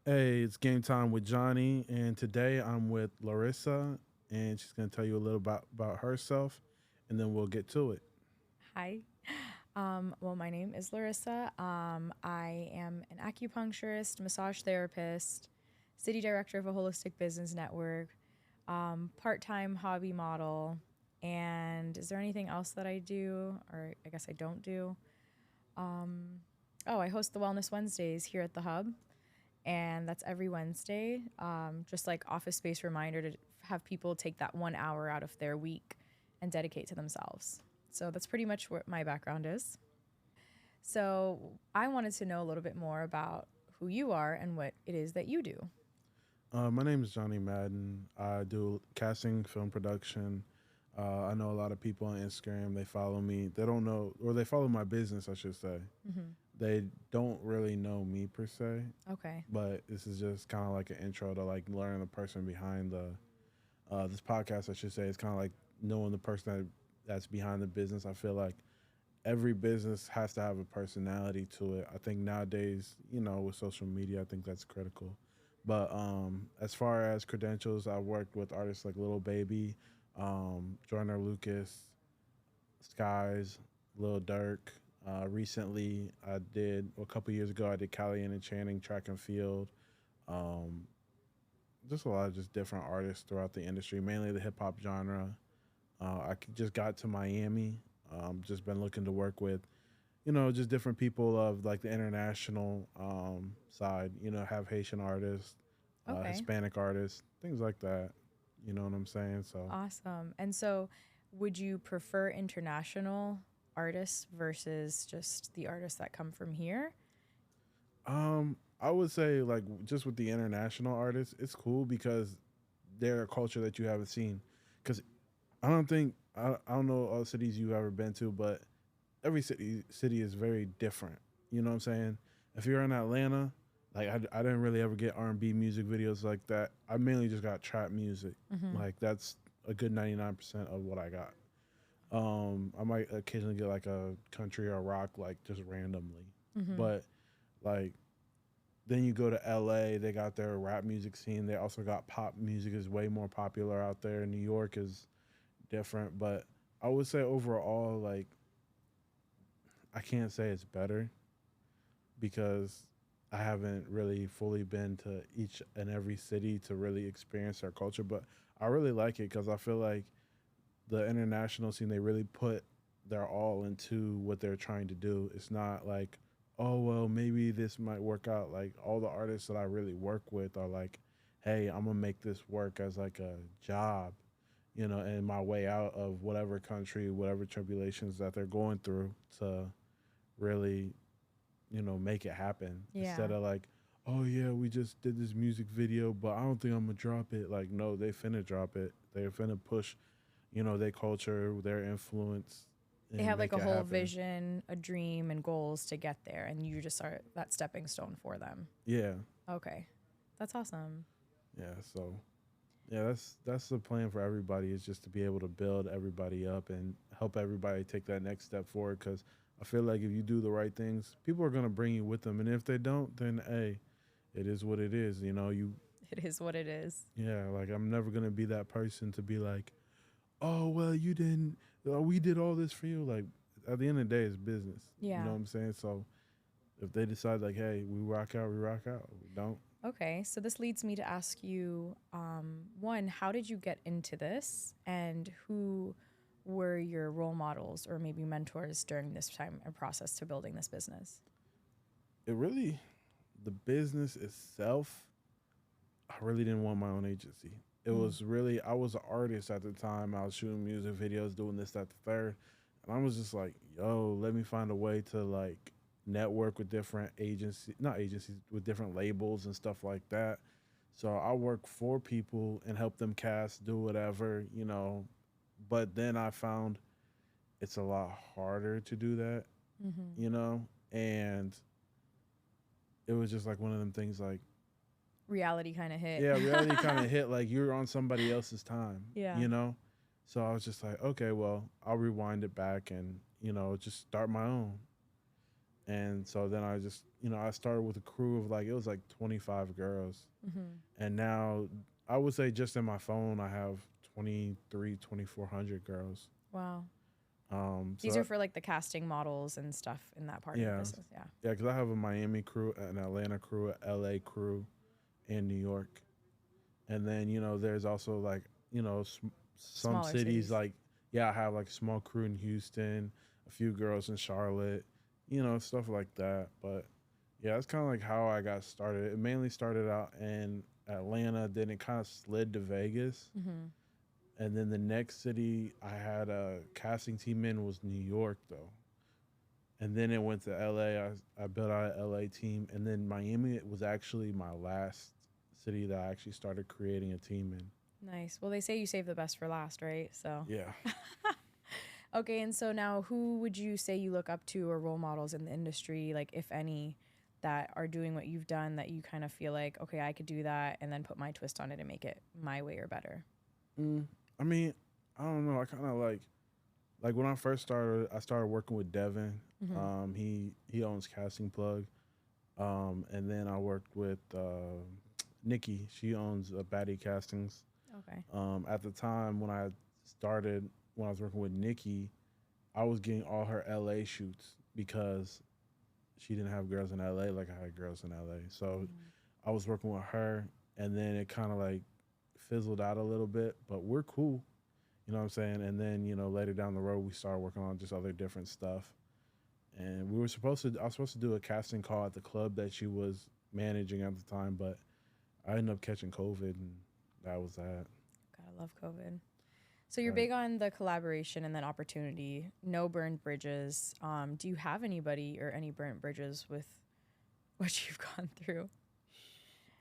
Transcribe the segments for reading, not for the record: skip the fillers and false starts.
Hey, it's game time with Johnny, and today I'm with Larissa, and she's going to tell you a little about herself, and then we'll get to it. Hi. Well, my name is Larissa. I am an acupuncturist, massage therapist, city director of a holistic business network, part time hobby model. And is there anything else that I do, or I guess I don't do? Oh, I host the Wellness Wednesdays here at the Hub, and that's every Wednesday. Just like office space reminder to have people take that 1 hour out of their week and dedicate to themselves. So that's pretty much what my background is. So I wanted to know a little bit more about who you are and what it is that you do. My name is Johnny Madden. I do casting, film production. I know a lot of people on Instagram. They follow me. They don't know, or they follow my business, I should say. They don't really know me per se, Okay. but this is just kind of like an intro to like learning the person behind the this podcast. I should say it's kind of like knowing the person that's behind the business. I feel like every business has to have a personality to it. I think nowadays, with social media, I think that's critical. But as far as credentials, I've worked with artists like Little Baby, Joyner Lucas, Skies, Lil Durk. Recently, I did a couple years ago. I did Cali and Channing track and field. Um, just a lot of just different artists throughout the industry, mainly the hip hop genre. Just got to Miami. Just been looking to work with just different people of like the international side. Have Haitian artists, Okay. Hispanic artists, things like that. You know what I'm saying? So, Awesome. And so, would you prefer international artists versus just the artists that come from here? I would say like just with the international artists, it's cool because they're a culture that you haven't seen. Because I don't know all cities you've ever been to, but every city is very different. You know what I'm saying? If you're in Atlanta, like I didn't really ever get R&B music videos like that. I mainly just got trap music. Mm-hmm. Like that's a good 99% of what I got. I might occasionally get like a country or rock like just randomly, Mm-hmm. but like then you go to LA, they got their rap music scene. They also got pop music is way more popular out there. New York is different, but I would say overall like I can't say it's better because I haven't really fully been to each and every city to really experience their culture, but I really like it because I feel like the international scene they really put their all into what they're trying to do. It's not like, oh well, maybe this might work out. Like all the artists that I really work with are like, hey, I'm gonna make this work as like a job, and my way out of whatever country, whatever tribulations that they're going through to really make it happen Yeah. instead of like, oh yeah, we just did this music video, but I don't think I'm gonna drop it. Like, no, they finna drop it. They're finna push, their culture, their influence, They and have like make a it whole happen. vision, a dream, and goals to get there, and you just are that stepping stone for them. Yeah, Okay. That's awesome. yeah. So yeah, that's the plan for everybody is just to be able to build everybody up and help everybody take that next step forward. Because I feel like if you do the right things, people are gonna bring you with them, and if they don't, then hey, it is what it is. You It is what it is. yeah, like I'm never gonna be that person to be like, oh well, you didn't, we did all this for you. Like at the end of the day, it's business. You know Yeah. what I'm saying? So if they decide like, hey, we rock out, we rock out. We don't. Okay, so this leads me to ask you one, how did you get into this? And who were your role models or maybe mentors during this time and process to building this business? It really, the business itself, I really didn't want my own agency. It Mm. was really, I was an artist at the time. I was shooting music videos, doing this, that, the third. And I was just like, yo, let me find a way to like network with different agencies, not agencies, with different labels and stuff like that. So I work for people and help them cast, do whatever. But then I found it's a lot harder to do that, Mm-hmm. you know? And it was just like one of them things like, Reality kind of hit. yeah, reality kind of hit like you're on somebody else's time, Yeah. you know? So I was just like, okay, well, I'll rewind it back and, just start my own. And so then I just, I started with a crew of like, it was like 25 girls. Mm-hmm. And now I would say just in my phone, I have 2,400 girls. Wow. So These are for like the casting models and stuff in that part of the yeah, business. Yeah. yeah, because I have a Miami crew, an Atlanta crew, a LA crew, and New York. And then, there's also like, some Smaller cities cities. like, yeah, I have like a small crew in Houston, a few girls in Charlotte, stuff like that. But yeah, that's kind of like how I got started. It mainly started out in Atlanta, then it kind of slid to Vegas. Mm-hmm. And then the next city I had a casting team in was New York, though. And then it went to LA. I built out an LA team. And then Miami was actually my last city that I actually started creating a team in. Nice. Well, they say you save the best for last, right? So. Yeah. Okay, and so now who would you say you look up to or role models in the industry, like if any, that are doing what you've done that you kind of feel like, okay, I could do that and then put my twist on it and make it my way or better? Mm, I mean, I don't know. I kind of like when I first started, I started working with Devin. Mm-hmm. He owns Casting Plug. And then I worked with Nikki. She owns Batty Castings. Okay. At the time when I started, when I was working with Nikki, I was getting all her LA shoots because she didn't have girls in LA like I had girls in LA. So Mm-hmm. I was working with her, and then it kind of like fizzled out a little bit, but we're cool. You know what I'm saying? And then, later down the road, we started working on just other different stuff. And I was supposed to do a casting call at the club that she was managing at the time, but I ended up catching COVID, and that was that. Gotta love COVID. So you're Right. big on the collaboration and then opportunity. No burned bridges. Do you have anybody or any burnt bridges with what you've gone through?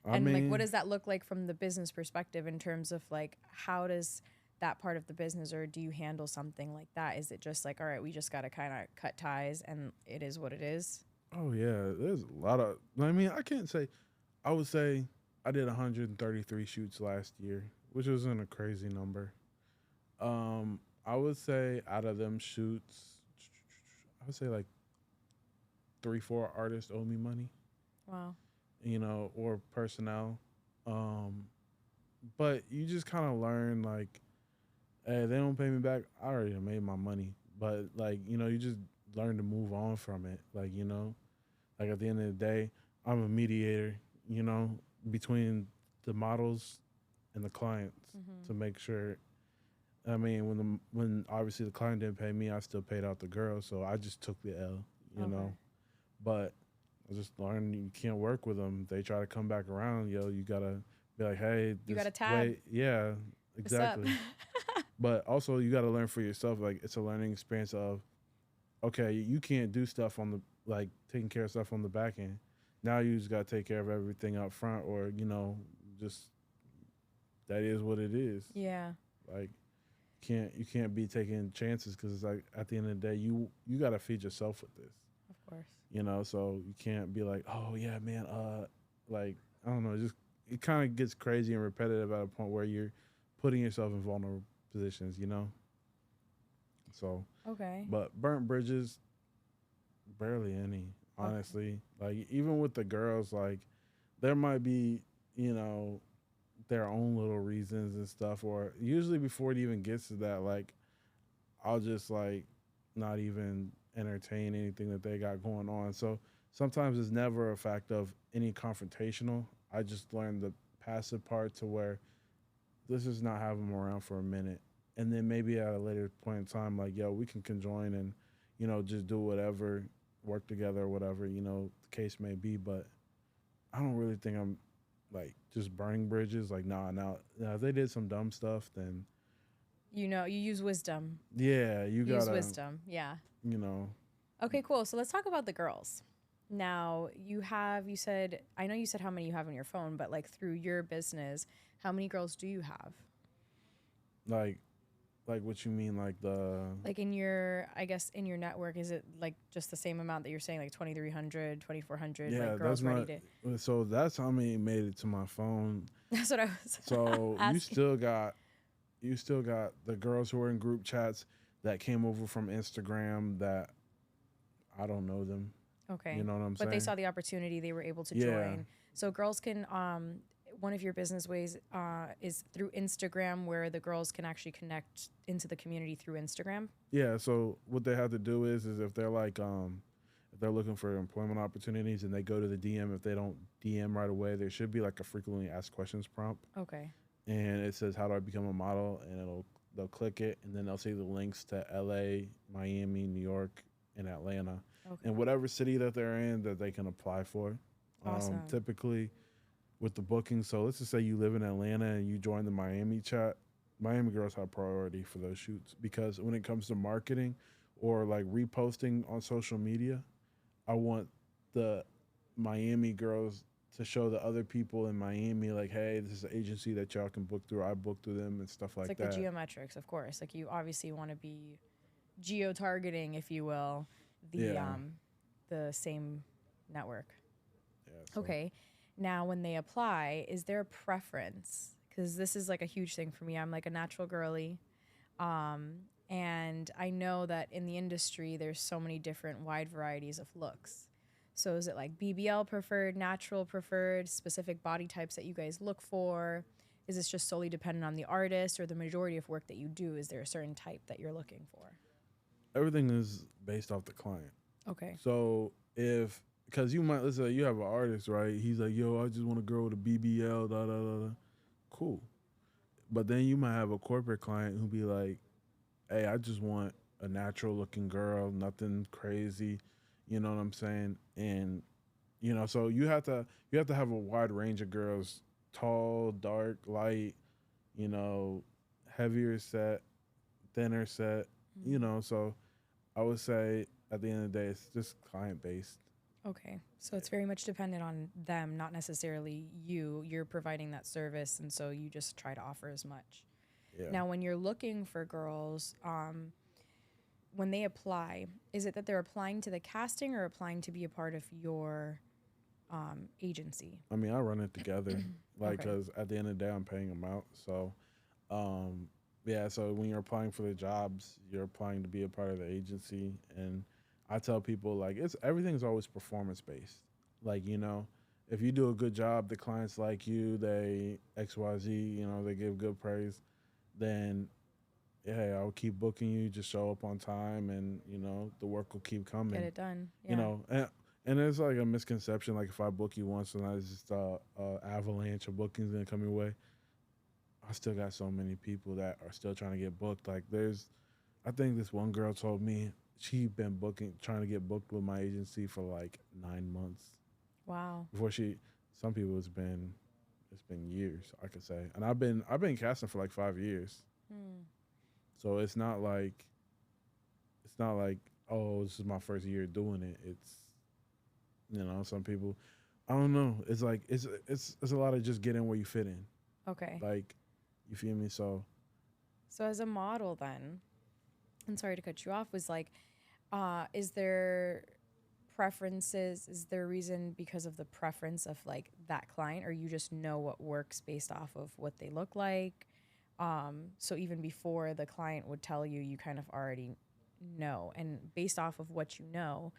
I And like, what mean, does that look like from the business perspective in terms of like, how does that part of the business, or do you handle something like that? Is it just like, all right, we just got to kind of cut ties and it is what it is? oh yeah, there's a lot of. I mean, I can't say. I would say I did 133 shoots last year, which wasn't a crazy number. I would say out of them shoots, I would say like 3, 4 artists owe me money, Wow. or personnel. Um, but you just kind of learn like, hey, they don't pay me back. I already made my money, but like, you just learn to move on from it. Like, like at the end of the day, I'm a mediator, you know, between the models and the clients Mm-hmm. to make sure. I mean, when obviously the client didn't pay me, I still paid out the girl, so I just took the L, you Okay. know. But I just learned you can't work with them. They try to come back around, you gotta be like, hey, You got this a tab. way, yeah, What's up? exactly. But also you gotta learn for yourself. Like it's a learning experience of okay, you can't do stuff on the like taking care of stuff on the back end. Now you just gotta take care of everything up front, or just that is what it is. Yeah, Like you can't be taking chances because it's like at the end of the day you gotta feed yourself with this. of course. So you can't be like, oh yeah, man, like I don't know, just it kind of gets crazy and repetitive at a point where you're putting yourself in vulnerable positions. So, Okay. but burnt bridges, barely any, Okay. honestly. Like even with the girls, like there might be, you know, their own little reasons and stuff, or usually before it even gets to that, like I'll just like not even entertain anything that they got going on. So sometimes it's never a fact of any confrontational. I just learned the passive part to where let's just not have them around for a minute. And then maybe at a later point in time, like, yo, we can conjoin and, just do whatever, work together or whatever, the case may be. But I don't really think I'm like just burning bridges. Like, nah, now if they did some dumb stuff, then You use wisdom. yeah, you Use gotta, wisdom. Yeah. you know, Okay, cool. So let's talk about the girls. Now, you said, I know you said how many you have on your phone, but like through your business, how many girls do you have? like, like what you mean, like Like in your, I guess in your network, is it like just the same amount that you're saying, like 2,300, 2,400, like yeah, that's girls ready not. to? So that's how many made it to my phone. That's what I was So asking. you still got the girls who are in group chats that came over from Instagram that I don't know them. Okay. You know what I'm But they saying? saw the opportunity, they were able to Yeah. join. So girls can one of your business ways is through Instagram where the girls can actually connect into the community through Instagram. Yeah, so what they have to do is if they're like if they're looking for employment opportunities and they go to the DM, if they don't DM right away, there should be like a frequently asked questions prompt, Okay. and it says how do I become a model, and they'll click it, and then they'll see the links to LA, Miami, New York, and Atlanta, Okay. and whatever city that they're in that they can apply for. Awesome. Typically with the booking, so let's just say you live in Atlanta and you join the Miami chat. Miami girls have priority for those shoots because when it comes to marketing or like reposting on social media, I want the Miami girls to show the other people in Miami like, hey, this is an agency that y'all can book through. I book through them and stuff It's like like the that. geometrics, of course. Like you obviously want to be geo targeting, if you will, Yeah, the same network. yeah. So Okay. Now, when they apply, is there a preference? Because this is like a huge thing for me. I'm like a natural girly. And I know that in the industry, there's so many different wide varieties of looks. So is it like BBL preferred, natural preferred, specific body types that you guys look for? Is this just solely dependent on the artist or the majority of work that you do? Is there a certain type that you're looking for? everything is based off the client. Okay. So if because you might let's say you have an artist, right? He's like, yo, I just want a girl with a BBL, da da da da. Cool. But then you might have a corporate client who be like, hey, I just want a natural looking girl, nothing crazy. You know what I'm saying? And so you have to have a wide range of girls, tall, dark, light, you know, heavier set, thinner set, Mm. so I would say at the end of the day it's just client based. Okay. So it's very much dependent on them, not necessarily you. You're providing that service, and so you just try to offer as much. Yeah. Now, when you're looking for girls, when they apply, is it that they're applying to the casting or applying to be a part of your agency? I mean, I run it together, like, Okay. because at the end of the day, I'm paying them out. So, um, yeah. So when you're applying for the jobs, you're applying to be a part of the agency, and I tell people like everything's always performance based. Like if you do a good job, the clients like you, they XYZ, they give good praise, then yeah, I'll keep booking you. Just show up on time, and the work will keep Get coming. it done. You Yeah. know, and there's like a misconception like if I book you once and I just avalanche of bookings gonna come your way. I still got so many people that are still trying to get booked. Like I think this one girl told me she been trying to get booked with my agency for like 9 months Wow. before she. Some people it's been years, I could say, and I've been casting for like 5 years. Hmm. So it's not like oh, this is my first year doing it. It's some people, I don't know. It's like it's a lot of just getting where you fit in. Okay. Like, you feel me? So So as a model, then, and sorry to cut you off, was like, is there preferences? Is there a reason because of the preference of like that client, or you just know what works based off of what they look like? So even before the client would tell you, you kind of already know, and based off of what you know,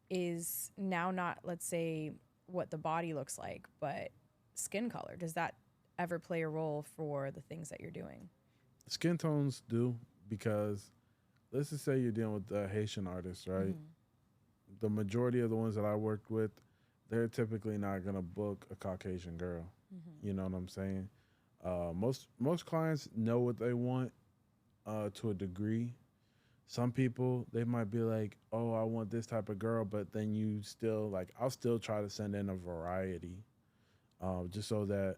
is now not, let's say, what the body looks like, but skin color. Does that ever play a role for the things that you're doing? skin tones do, because let's just say you're dealing with Haitian artists, right? Mm-hmm. The majority of the ones that I worked with, they're typically not gonna book a Caucasian girl. Mm-hmm. You know what I'm saying? Most clients know what they want to a degree. Some people they might be like, "Oh, I want this type of girl," but then you still like, I'll still try to send in a variety, just so that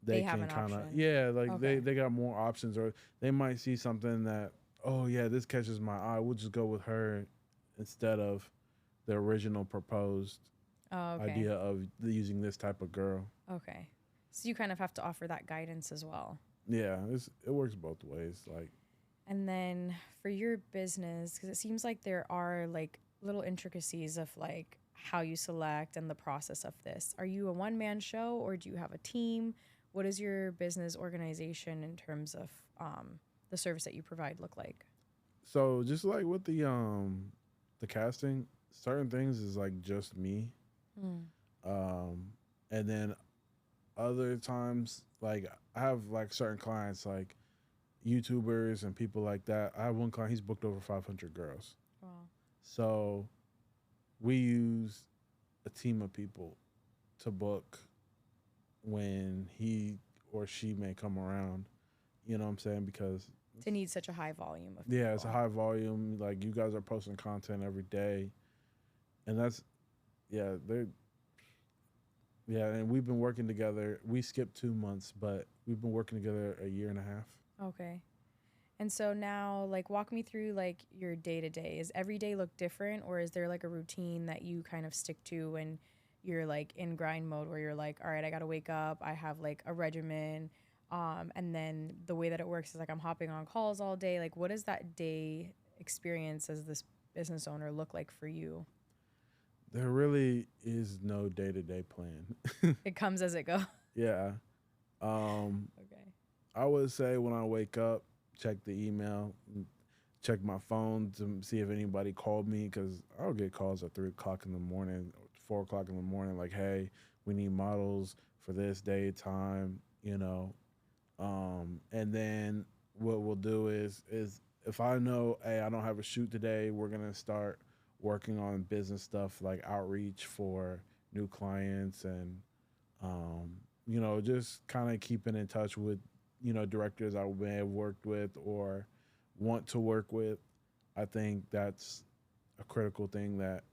They they have can an kind of option. yeah, like they Okay. they got more options, or they might see something that oh yeah, this catches my eye. We'll just go with her instead of the original proposed Oh, okay. idea of using this type of girl. Okay. So you kind of have to offer that guidance as well. Yeah, it works both ways. Like And then for your business, because it seems like there are like little intricacies of like how you select and the process of this. Are you a one man show or do you have a team? What does your business organization in terms of the service that you provide look like? so, just like with the casting. certain things is like just me. Mm. Um, and then other times, like I have like certain clients, like YouTubers and people like that. I have one client, he's booked over 500 girls. Wow. So we use a team of people to book when he or she may come around. You know what I'm saying? Because To need such a high volume of yeah, it's a people. high volume. Like you guys are posting content every day, and that's yeah, they're yeah, and we've been working together. We skipped 2 months, but we've been working together a year and a half. Okay. And so now, like, walk me through like your day to day. Is every day look different, or is there like a routine that you kind of stick to when you're like in grind mode, where you're like, all right, I gotta wake up. I have like a regimen, and then the way that it works is like I'm hopping on calls all day. Like, what does that day experience as this business owner look like for you? There really is no day to day plan. It comes as it goes. Yeah. Um, Okay. I would say when I wake up, check the email, check my phone to see if anybody called me because I'll get calls at 3 o'clock in the morning, 4 o'clock in the morning, like, hey, we need models for this day, time, you know. And then what we'll do is if I know, hey, I don't have a shoot today, we're gonna start working on business stuff like outreach for new clients and um, just kind of keeping in touch with directors I may have worked with or want to work with. I think that's a critical thing that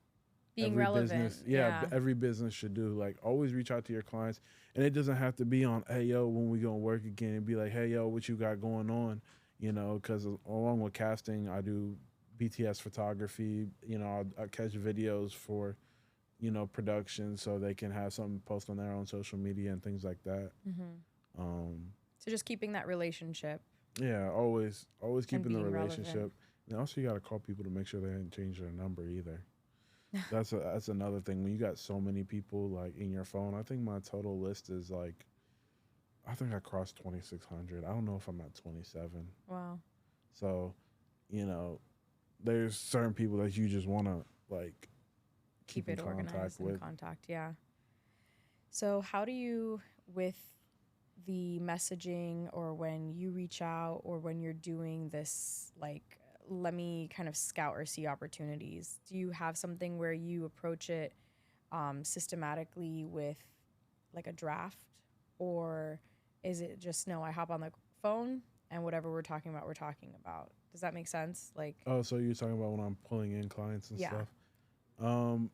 Being every relevant. business, Yeah. every business should do. Like always reach out to your clients, and it doesn't have to be on, hey yo, when we gonna work again, and be like, hey yo, what you got going on, because along with casting, I do BTS photography. I catch videos for production, so they can have something to post on their own social media and things like that. Mm-hmm. Um, So just keeping that relationship yeah, always and keeping the being relevant. relationship. And also, you got to call people to make sure they didn't change their number either. That's another thing. When you got so many people like in your phone, I think my total list is like, I think I crossed 2,600. I don't know if I'm at 27. Wow. So, you know, there's certain people that you just want to like keep Keep in it contact organized and with. contact. Yeah. So how do you, with the messaging or when you reach out or when you're doing this, like, let me kind of scout or see opportunities, do you have something where you approach it systematically with like a draft? Or is it just, no, I hop on the phone and whatever we're talking about, we're talking about? Does that make sense? Like, Oh, so you're talking about when I'm pulling in clients and yeah. stuff?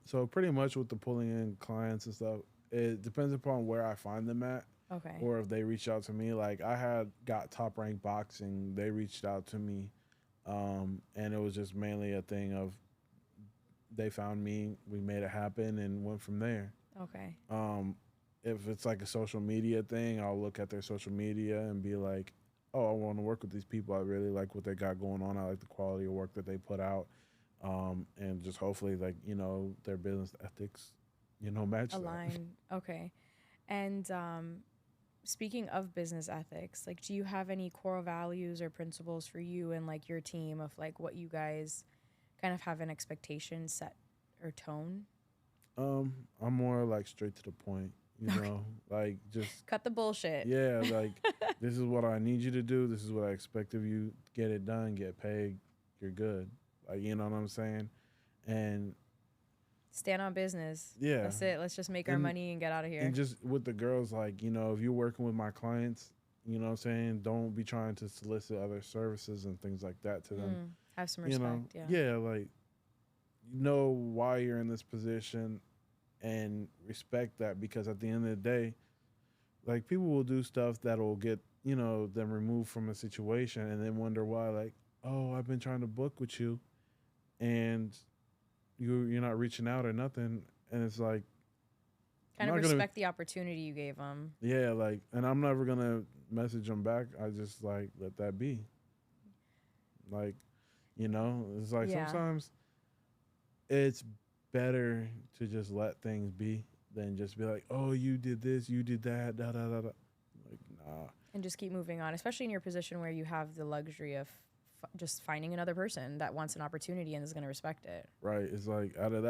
So pretty much with the pulling in clients and stuff, it depends upon where I find them at, Okay. or if they reach out to me. Like I had got Top Rank Boxing, they reached out to me, and it was just mainly a thing of they found me, we made it happen, and went from there. Okay. If it's like a social media thing, I'll look at their social media and be like, oh, I want to work with these people. I really like what they got going on. I like the quality of work that they put out, and just hopefully like their business ethics, match that. Align. Okay. And speaking of business ethics, like, do you have any core values or principles for you and like your team of like what you guys kind of have an expectation set or tone? I'm more like straight to the point, like just Cut the bullshit. yeah, like this is what I need you to do. This is what I expect of you. Get it done. Get paid. You're good. Like you know what I'm saying, and Stand on business. yeah, That's it. Let's just make our and money and get out of here. and just with the girls, like if you're working with my clients, you know what I'm saying, don't be trying to solicit other services and things like that to them. Have some You know, respect. Yeah. yeah, like why you're in this position and respect that, because at the end of the day, like people will do stuff that'll get them removed from a situation and then wonder why, like, oh, I've been trying to book with you and you're not reaching out or nothing, and it's like Kind of I'm not gonna respect the opportunity you gave them. yeah, like, and I'm never gonna message them back. I just like let that be. Like, it's like Yeah. sometimes it's better to just let things be than just be like, oh, you did this, you did that, da da da da. Like, nah. And just keep moving on, especially in your position where you have the luxury of just finding another person that wants an opportunity and is going to respect it. Right. It's like out of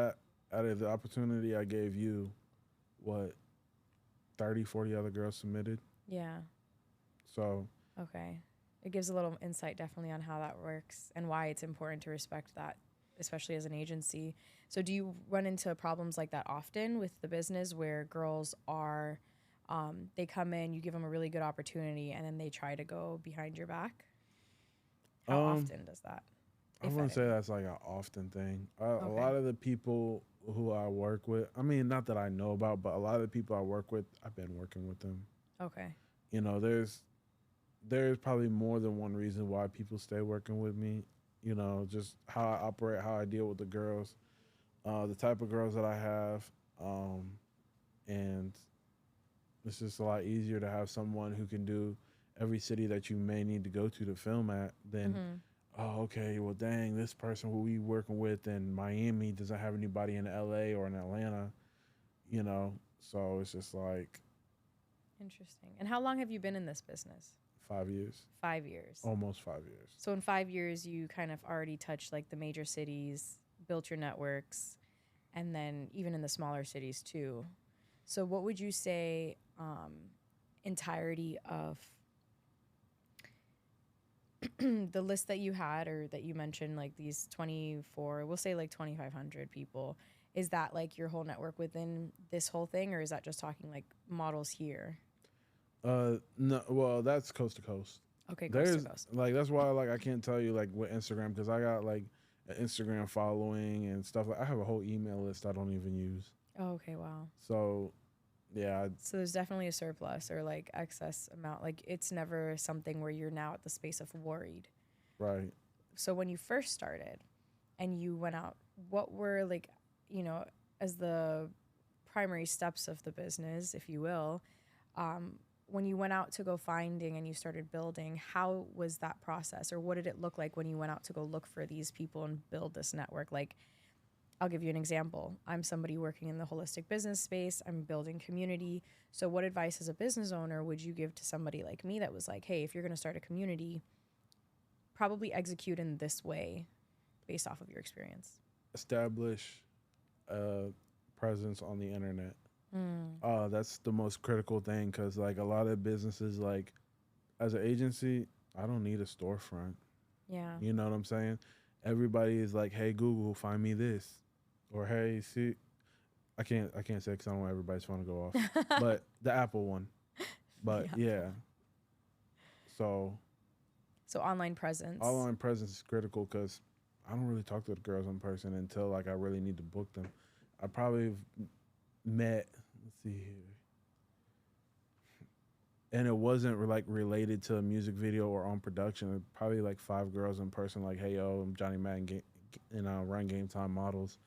the opportunity I gave you, what, 30, 40 other girls submitted. Yeah. So, Okay. It gives a little insight definitely on how that works and why it's important to respect that, especially as an agency. So do you run into problems like that often with the business where girls are, they come in, you give them a really good opportunity, and then they try to go behind your back? How um, often does that? I If wouldn't at say any? that's like an often thing. A Okay. lot of the people who I work with, I mean, not that I know about, but a lot of the people I work with, I've been working with them. Okay. You know, there's probably more than one reason why people stay working with me. You know, just how I operate, how I deal with the girls, the type of girls that I have, and it's just a lot easier to have someone who can do every city that you may need to go to film at than, Mm-hmm. oh, okay, well, dang, this person who we working with in Miami doesn't have anybody in LA or in Atlanta, you know. So it's just like Interesting. And how long have you been in this business? 5 years, 5 years. almost 5 years. So in 5 years, you kind of already touched like the major cities, built your networks, and then even in the smaller cities too. So what would you say entirety of the list that you had or that you mentioned, like these 24, we'll say like 2,500 people, is that like your whole network within this whole thing, or is that just talking like models here? No, well, that's coast to coast. Okay, coast to There's coast. like that's why like I can't tell you like with Instagram because I got like an Instagram following and stuff. Like I have a whole email list I don't even use. Oh, okay, wow. So yeah, So there's definitely a surplus or like excess amount. Like it's never something where you're now at the space of worried. right. So when you first started and you went out, what were like, you know, as the primary steps of the business, if you will, when you went out to go finding and you started building, how was that process, or what did it look like when you went out to go look for these people and build this network? Like, I'll give you an example. I'm somebody working in the holistic business space. I'm building community. So what advice as a business owner would you give to somebody like me that was like, hey, if you're going to start a community, probably execute in this way based off of your experience? Establish a presence on the internet. Mm. That's the most critical thing because like a lot of businesses like as an agency, I don't need a storefront. Yeah. You know what I'm saying? Everybody is like, hey Google, find me this, or hey see, I can't say because I don't want everybody's phone to go off, but the Apple one. But Yeah. yeah, so So online presence. online presence is critical because I don't really talk to the girls in person until like I really need to book them. I probably have met. Let's see here. And it wasn't like related to a music video or on production. Probably like 5 girls in person. Like, hey yo, I'm Johnny Madd3n, and I run GameTime models.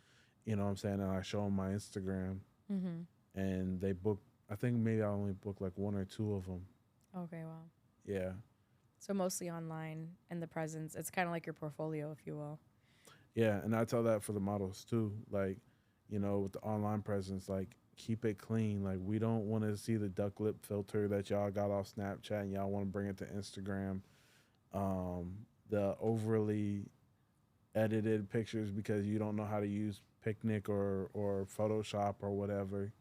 You know what I'm saying? And I show them my Instagram, Mm-hmm. and they book. I think maybe I only booked like 1 or 2 of them. Okay, wow. Yeah, So mostly online and the presence. It's kind of like your portfolio, if you will. yeah, and I tell that for the models too. Like, you know, with the online presence, like keep it clean. Like we don't want to see the duck lip filter that y'all got off Snapchat and y'all want to bring it to Instagram. The overly edited pictures because you don't know how to use Picnic or Photoshop or whatever.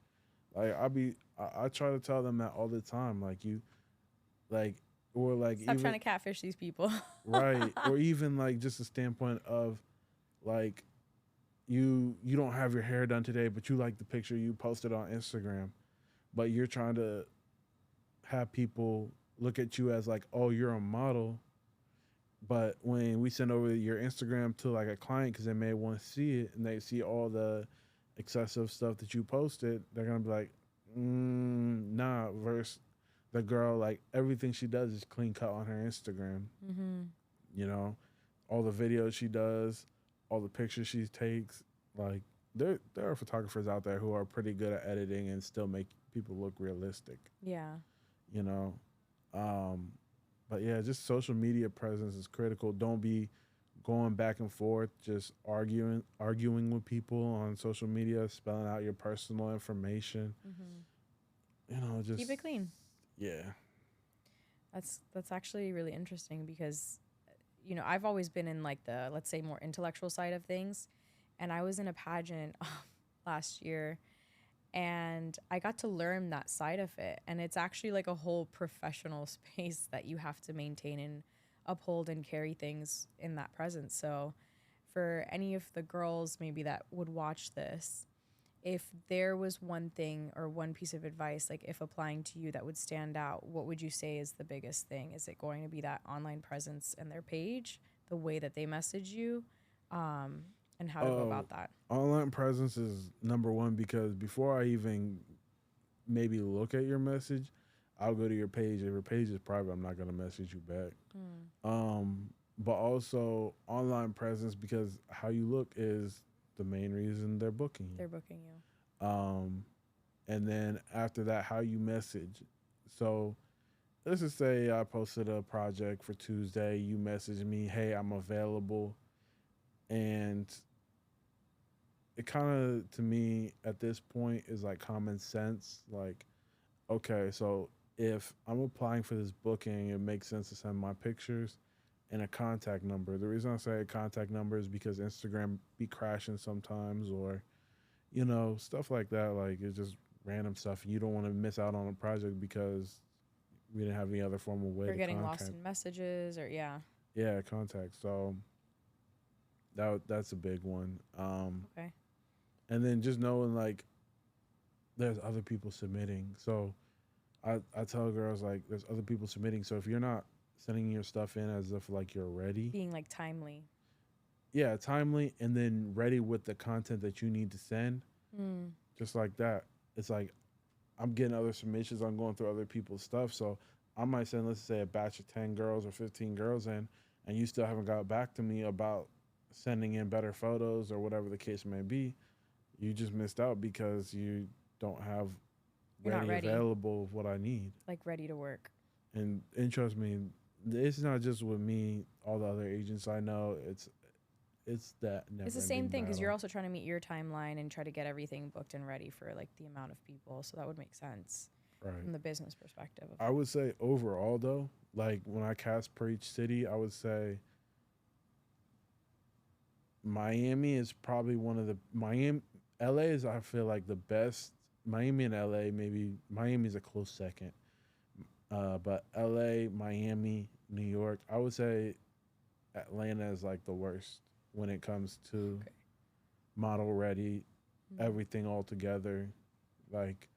Like I try to tell them that all the time. Like you like or like Stop trying even to catfish these people. right or even like just a standpoint of like you don't have your hair done today, but you like the picture you posted on Instagram, but you're trying to have people look at you as like, oh, you're a model. But when we send over your Instagram to like a client because they may want to see it and they see all the excessive stuff that you posted, they're gonna be like, nah. Versus the girl, like everything she does is clean cut on her Instagram. Mm-hmm. You know, all the videos she does, all the pictures she takes. Like there are photographers out there who are pretty good at editing and still make people look realistic. Yeah. You know, um, but yeah, just social media presence is critical. Don't be going back and forth, just arguing with people on social media, spelling out your personal information. Mm-hmm. You know, just Keep it clean. yeah, That's actually really interesting because I've always been in like the, let's say, more intellectual side of things. And I was in a pageant last year, and I got to learn that side of it. And it's actually like a whole professional space that you have to maintain and uphold and carry things in that presence. So for any of the girls maybe that would watch this, if there was one thing or one piece of advice, like if applying to you, that would stand out, what would you say is the biggest thing? Is it going to be that online presence and their page, the way that they message you, and how to go about that? Online presence is number one because before I even maybe look at your message, I'll go to your page. If your page is private, I'm not gonna message you back. But also online presence because how you look is the main reason they're booking you. They're booking you. Um, and then after that, how you message. So let's just say I posted a project for Tuesday. You message me, hey, I'm available, and it kind of to me at this point is like common sense. Like, okay, so if I'm applying for this booking, it makes sense to send my pictures and a contact number. The reason I say a contact number is because Instagram be crashing sometimes, or stuff like that. Like it's just random stuff, and you don't want to miss out on a project because we didn't have any other formal way Or to getting contact. lost in messages, or Yeah, contact. So that's a big one. Okay. And then just knowing like there's other people submitting. So I tell girls like there's other people submitting. So if you're not sending your stuff in as if like you're ready, Being like timely. yeah, timely, and then ready with the content that you need to send, just like that. It's like I'm getting other submissions. I'm going through other people's stuff. So I might send, let's say, a batch of 10 girls or 15 girls in, and you still haven't got back to me about sending in better photos or whatever the case may be. You just missed out because you don't have You're not ready. available of what I need. Like ready to work. And trust me, it's not just with me. All the other agents I know, it's that never. It's the same thing because you're also trying to meet your timeline and try to get everything booked and ready for like the amount of people. So that would make sense from the business perspective. I would say overall though, like when I cast per each city, I would say Miami is probably one of the LA is I feel like the best. Miami and LA, maybe Miami's a close second. But LA, Miami, New York, I would say Atlanta is like the worst when it comes to model ready, everything all together. Like,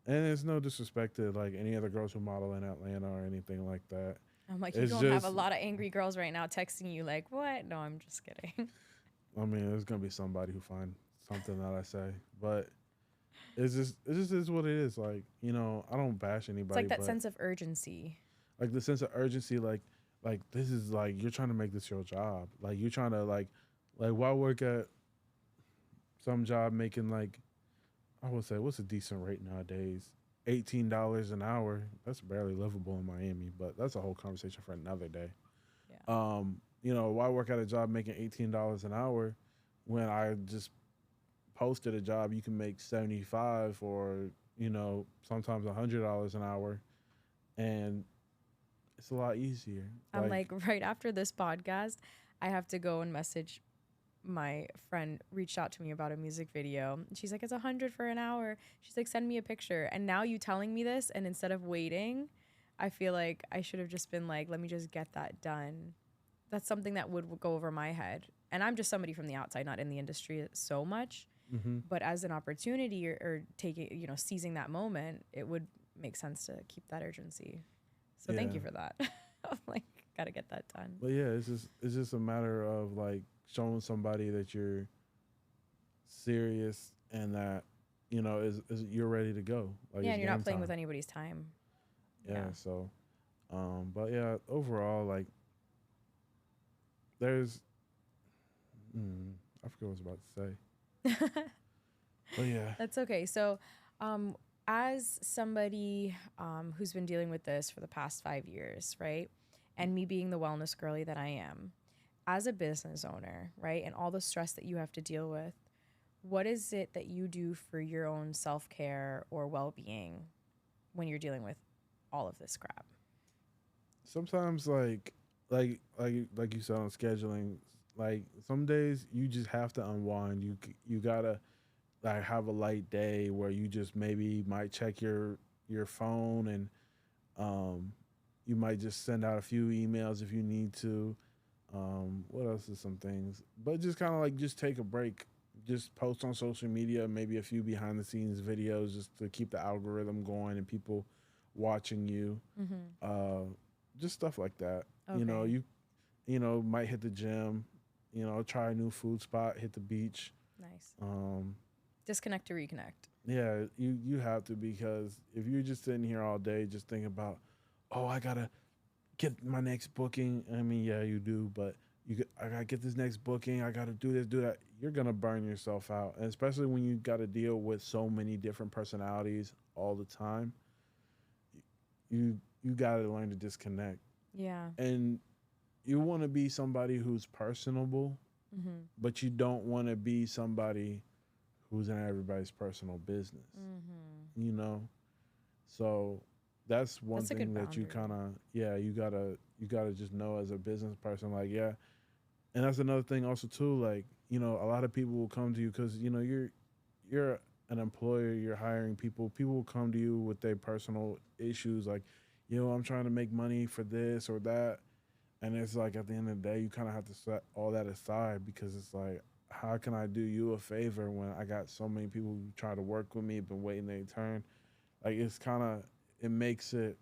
and it's no disrespect to like any other girls who model in Atlanta or anything like that. I'm like, you don't have a lot of angry girls right now texting you like, what? No, I'm just kidding. I mean, there's gonna be somebody who find something that I say, but it just is what it is. Like, I don't bash anybody. It's like that sense of urgency. Like the sense of urgency, like this is like you're trying to make this your job. Like you're trying to like why work at some job making like I would say what's a decent rate nowadays? $18 an hour. That's barely livable in Miami, but that's a whole conversation for another day. Yeah. Why work at a job making $18 an hour when I just posted a job you can make 75 or sometimes $100 an hour, and it's a lot easier. I'm like right after this podcast, I have to go and message my friend. Reached out to me about a music video. She's like, it's 100 for an hour. She's like, send me a picture. And now you telling me this, and instead of waiting, I feel like I should have just been like, let me just get that done. That's something that would go over my head. And I'm just somebody from the outside, not in the industry so much. But as an opportunity or taking, seizing that moment, it would make sense to keep that urgency. So thank you for that. I'm like, gotta get that done. But yeah, it's just a matter of like showing somebody that you're serious and that is you're ready to go. Like, and you're not playing with anybody's time. Yeah. So, but yeah, overall, like there's, I forgot what I was about to say. But yeah, that's okay. So, as somebody who's been dealing with this for the past 5 years, right, and me being the wellness girly that I am, as a business owner, right, and all the stress that you have to deal with, what is it that you do for your own self-care or well-being when you're dealing with all of this crap? sometimes like like you said on scheduling, like some days you just have to unwind. You gotta like have a light day where you just maybe might check your phone and um you might just send out a few emails if you need to. What else is some things? But just kind of like just take a break. Just post on social media, maybe a few behind the scenes videos just to keep the algorithm going and people watching you. Mm-hmm. Uh, just stuff like that. Okay. Might hit the gym, try a new food spot, hit the beach. Nice. Um, Disconnect to reconnect. yeah, you have to because if you're just sitting here all day just thinking about, oh, I gotta get my next booking. I mean, yeah, you do, but I gotta get this next booking. I gotta do this, do that. You're gonna burn yourself out, and especially when you got to deal with so many different personalities all the time. You got to learn to disconnect, Yeah. and you want to be somebody who's personable, Mm-hmm. but you don't want to be somebody who's in everybody's personal business. Mm-hmm. You know, so that's one That's a thing good that you kind boundary. of yeah you gotta just know as a business person like yeah. And that's another thing also too, like, a lot of people will come to you because, you're an employer, you're hiring people. People will come to you with their personal issues like, I'm trying to make money for this or that. And it's like at the end of the day, you kind of have to set all that aside because it's like, how can I do you a favor when I got so many people who try to work with me, been waiting their turn? Like it's kind of it makes it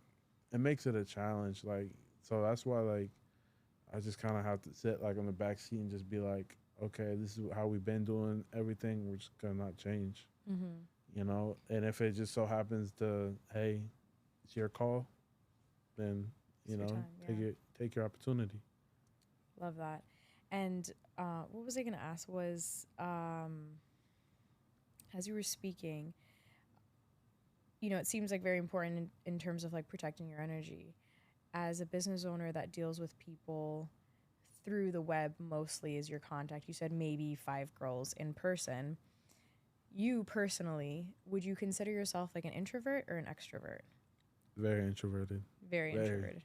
a challenge. Like so that's why like I just kind of have to sit like on the back seat and just be like, okay, this is how we've been doing everything. We're just gonna not change, Mm-hmm. And if it just so happens to, hey, it's your call, then It's your time. take Yeah. it, take your opportunity. Love that. And what was I going to ask was, as you were speaking, it seems like very important in terms of like protecting your energy. As a business owner that deals with people through the web mostly as your contact, you said maybe five girls in person. You personally, would you consider yourself like an introvert or an extrovert? Very introverted, Very very introverted.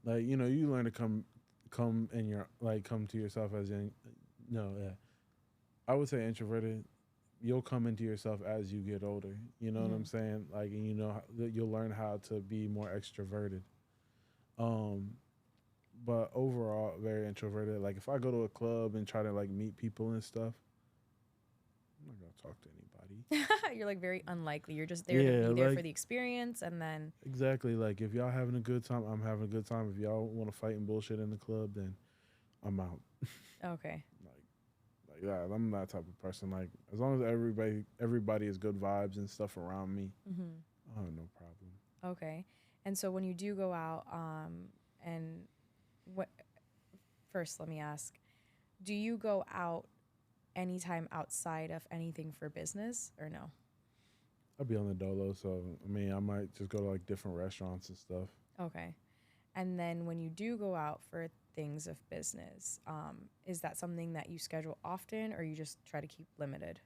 like you learn to come in your like come to yourself as in no yeah I would say introverted. You'll come into yourself as you get older. You know what Mm-hmm. I'm saying? Like, and you'll learn how to be more extroverted. Um, but overall, very introverted. Like, if I go to a club and try to like meet people and stuff, I'm not gonna talk to anybody. You're like very unlikely. You're just there to Yeah, be there for like the experience and then exactly. Like, if y'all having a good time, I'm having a good time. If y'all want to fight and bullshit in the club, then I'm out. okay. Like that. I'm that type of person. Like, as long as everybody is good vibes and stuff around me, Mm-hmm. I have no problem. Okay. And so when you do go out, and what first let me ask, do you go out anytime outside of anything for business or no? I'll be on the dolo, so I mean, I might just go to like different restaurants and stuff. Okay. And then when you do go out for things of business, is that something that you schedule often or you just try to keep limited?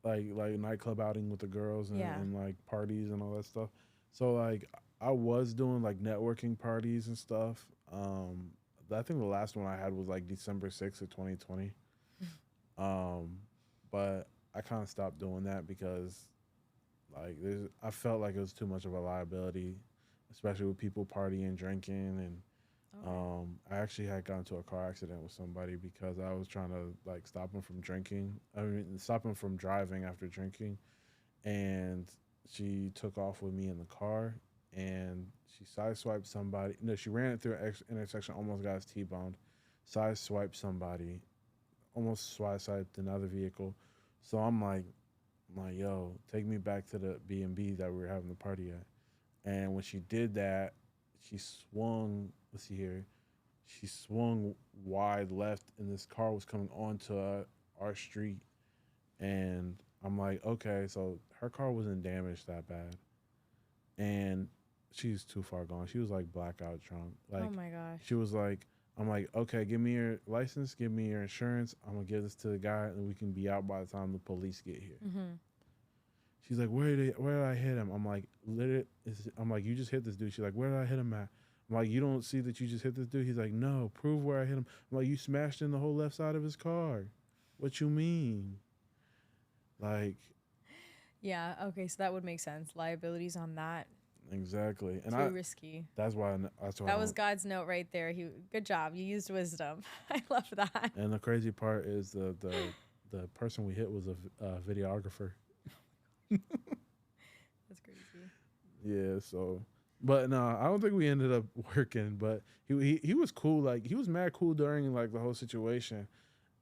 Like nightclub outing with the girls Yeah. and like parties and all that stuff. So like I was doing like networking parties and stuff. I think the last one I had was like December 6th of 2020. Um, but I kind of stopped doing that because like I felt like it was too much of a liability, especially with people partying, drinking, and Okay. I actually had gotten into a car accident with somebody because I was trying to like stop him from drinking. I mean, stop him from driving after drinking, and she took off with me in the car, and she sideswiped somebody. No, she ran it through an intersection, almost got his T-boned. Sideswiped somebody, almost sideswiped another vehicle. So I'm like, yo, take me back to the B&B that we were having the party at. And when she did that, she swung. Let's see here. She swung wide left, and this car was coming onto our street. And I'm like, okay, so her car wasn't damaged that bad, and she's too far gone. She was like blackout drunk. Oh Like, my gosh. she was like, I'm like, okay, give me your license, give me your insurance. I'm gonna give this to the guy, and we can be out by the time the police get here. Mm-hmm. She's like, where did I hit him? I'm like, I'm like, you just hit this dude. She's like, where did I hit him at? I'm like, you don't see that you just hit this dude? He's like, no, prove where I hit him. I'm like, you smashed in the whole left side of his car. What you mean? Like, Yeah. Okay. So that would make sense. Liabilities on that exactly. And too risky. that's why I That was don't. God's note right there. Good job. You used wisdom. I love that. And the crazy part is the person we hit was a videographer. That's crazy. Yeah, so but no, I don't think we ended up working. But he was cool. Like he was mad cool during like the whole situation.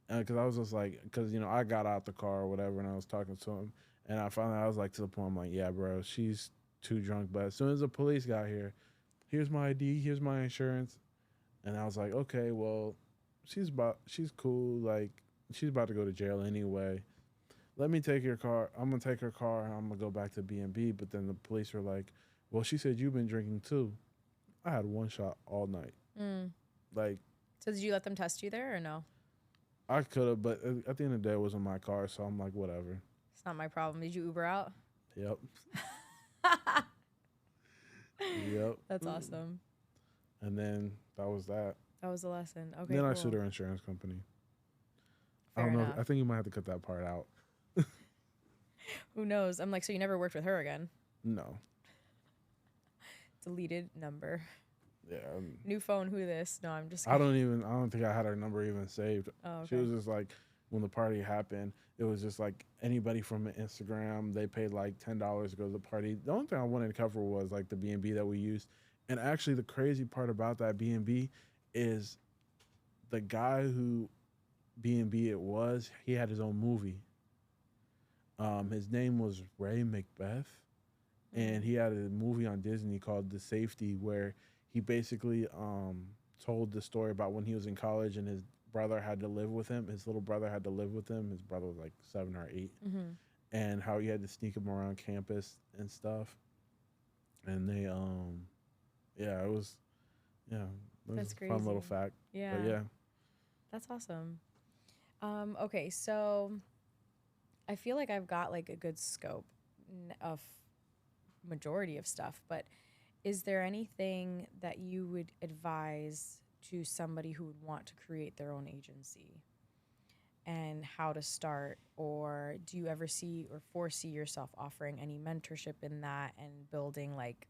Because I was just like, because I got out the car or whatever, and I was talking to him, and I was like to the point, I'm like, yeah, bro, she's too drunk. But as soon as the police got here, here's my ID, here's my insurance, and I was like, okay, well, she's cool. Like she's about to go to jail anyway. Let me take your car. I'm gonna take her car. And I'm gonna go back to B&B. But then the police were like, well, she said you've been drinking too. I had one shot all night. Mm. Like So did you let them test you there or no? I could have, but at the end of the day, it wasn't my car, so I'm like, whatever. It's not my problem. Did you Uber out? Yep. Yep. That's awesome. And then that was that. That was a lesson. Okay. Then I cool. sued her insurance company. Fair I don't know. enough. I think you might have to cut that part out. Who knows? I'm like, so you never worked with her again? No. Deleted number. Yeah. New phone. Who this? No, I'm just. I don't think I had her number even saved. Oh, okay. She was just like, when the party happened, it was just like anybody from Instagram. They paid like $10 to go to the party. The only thing I wanted to cover was like the B&B that we used. And actually, the crazy part about that B&B is the guy who B&B it was. He had his own movie. His name was Ray Macbeth, and he had a movie on Disney called The Safety, where he basically told the story about when he was in college and his brother had to live with him. His little brother had to live with him. His brother was like 7 or 8, and how he had to sneak him around campus and stuff. And they, yeah, it was That's a crazy. fun little fact. Yeah. But yeah. That's awesome. Okay, so I feel like I've got like a good scope of majority of stuff, but is there anything that you would advise to somebody who would want to create their own agency and how to start? Or do you ever see or foresee yourself offering any mentorship in that and building like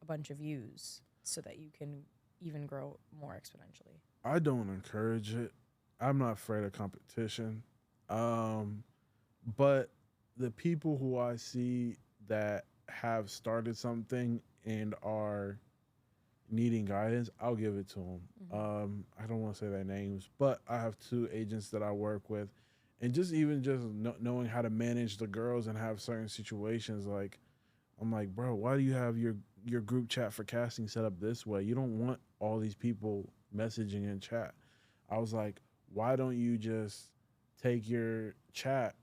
a bunch of views so that you can even grow more exponentially? I don't encourage it. I'm not afraid of competition. But the people who I see that have started something and are needing guidance, I'll give it to them. I don't want to say their names, but I have 2 agents that I work with, and just knowing how to manage the girls and have certain situations, like I'm like, bro, why do you have your group chat for casting set up this way? You don't want all these people messaging in chat. I was like, why don't you just take your chat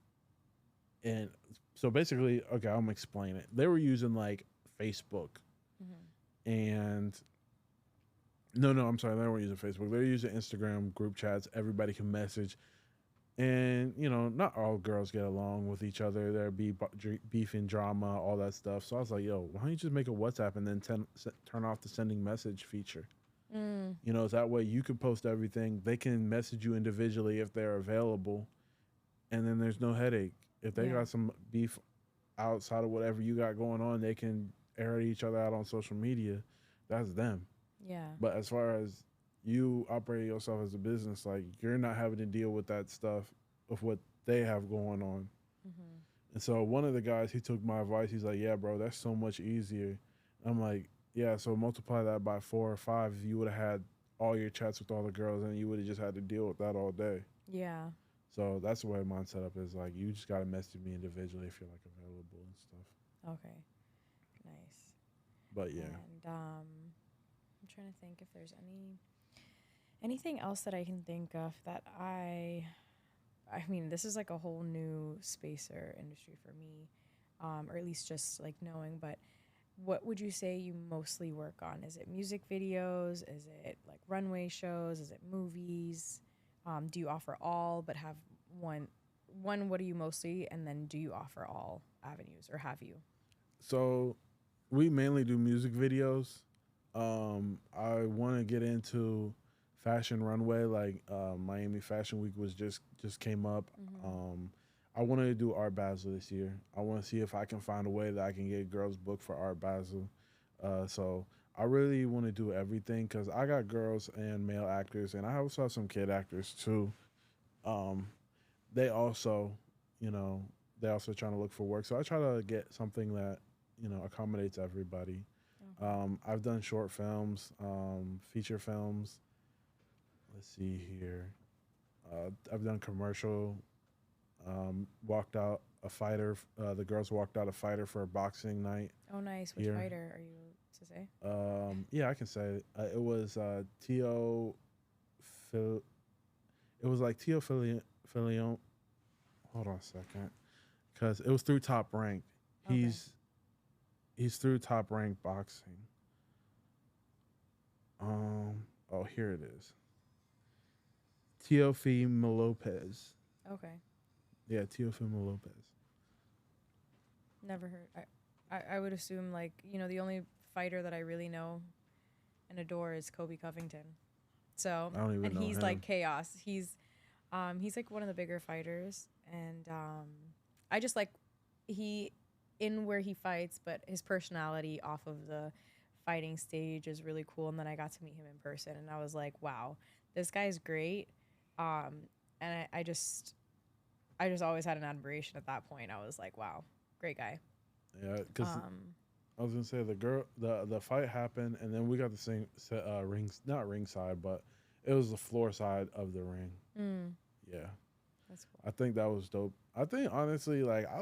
and so basically, okay, I'm gonna explain it. They were using like Facebook and no, I'm sorry, they weren't using Facebook. They were using Instagram group chats. Everybody can message. And, not all girls get along with each other. There'd be beef and drama, all that stuff. So I was like, yo, why don't you just make a WhatsApp and then turn off the sending message feature? So that way you can post everything. They can message you individually if they're available. And then there's no headache. If they got some beef outside of whatever you got going on, they can air each other out on social media. That's them. Yeah. But as far as you operate yourself as a business, like you're not having to deal with that stuff of what they have going on. And so one of the guys, he took my advice. He's like, yeah, bro, that's so much easier. I'm like, yeah, so multiply that by 4 or 5. If you would have had all your chats with all the girls, and you would have just had to deal with that all day. Yeah. So that's the way mine set up is like, you just got to message me individually if you're like available and stuff. Okay. Nice. But yeah. And I'm trying to think if there's anything else that I can think of that I mean, this is like a whole new space or industry for me, or at least just like knowing, but what would you say you mostly work on? Is it music videos? Is it like runway shows? Is it movies? Do you offer all but have one, what do you mostly, and then do you offer all avenues or have you? So we mainly do music videos. I want to get into fashion runway. Like Miami Fashion Week was just came up. Mm-hmm. Um, I wanted to do Art Basel this year. I want to see if I can find a way that I can get girls booked for Art Basel. So I really want to do everything because I got girls and male actors, and I also have some kid actors too. Um, they also, you know, they also trying to look for work. So I try to get something that accommodates everybody. Okay. I've done short films, feature films. Let's see here. I've done commercial. Walked out a fighter. The girls walked out a fighter for a boxing night Oh, nice. Which here. fighter are you to say? Yeah, I can say it. It was Tio. Phil. It was like Tio Filion. Hold on a second, because it was through Top Rank. Okay. He's through Top Rank boxing. Oh, here it is. Teofimo Lopez. Okay. Yeah, Teofimo Lopez. Never heard. I would assume like the only fighter that I really know and adore is Kobe Covington. So I don't even and know he's like him. chaos. He's like one of the bigger fighters, and I just like he in where he fights, but his personality off of the fighting stage is really cool. And then I got to meet him in person, and I was like, wow, this guy's great. Um, and I just always had an admiration at that point. I was like, wow, great guy. Yeah, because Um, I was gonna say the fight happened, and then we got the same rings, not ringside, but it was the floor side of the ring. mm, Yeah, that's cool. I think that was dope. I think honestly, like I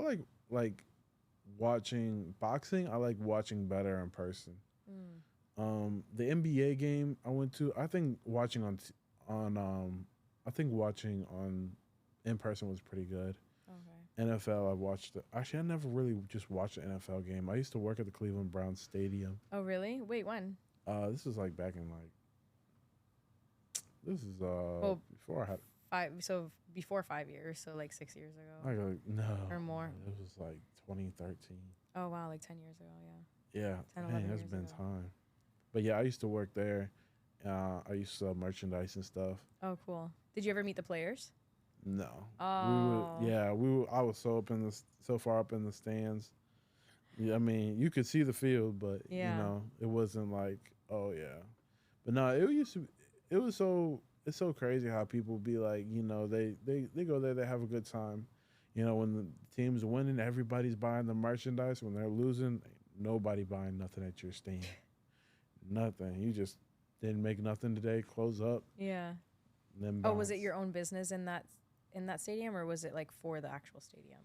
like watching boxing. I like watching better in person. Mm, The NBA game I went to, I think watching on I think watching on in person was pretty good. okay. NFL, I watched it. Actually, I never really just watched an NFL game. I used to work at the Cleveland Browns Stadium. Oh, really? Wait, when? This is like back in like this is Well, before I had five. So before 5 years. So like 6 years ago no, or more. it was like 2013. Oh wow, like 10 years ago. Yeah, Yeah, 10, dang, 11 it's years been ago. time. But yeah, I used to work there. I used to sell merchandise and stuff. Oh, cool. Did you ever meet the players? No, we would. Oh, Yeah, we. Would, I was so so far up in the stands. Yeah, I mean, you could see the field, but yeah. it wasn't like, oh yeah. But no, it used to. It was so. It's so crazy how people be like, they go there, they have a good time. When the team's winning, everybody's buying the merchandise. When they're losing, nobody buying nothing at your stand. Nothing. You just didn't make nothing today. Close up, Yeah. then Oh, was it bounce. your own business in that stadium, or was it like for the actual stadium?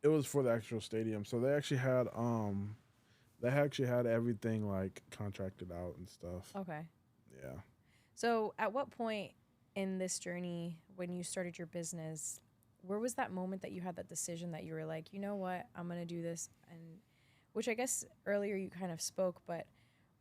It was for the actual stadium, so they actually had everything like contracted out and stuff. Okay. Yeah. So, at what point in this journey, when you started your business, where was that moment that you had that decision that you were like, you know what, I'm gonna do this, and which I guess earlier you kind of spoke, but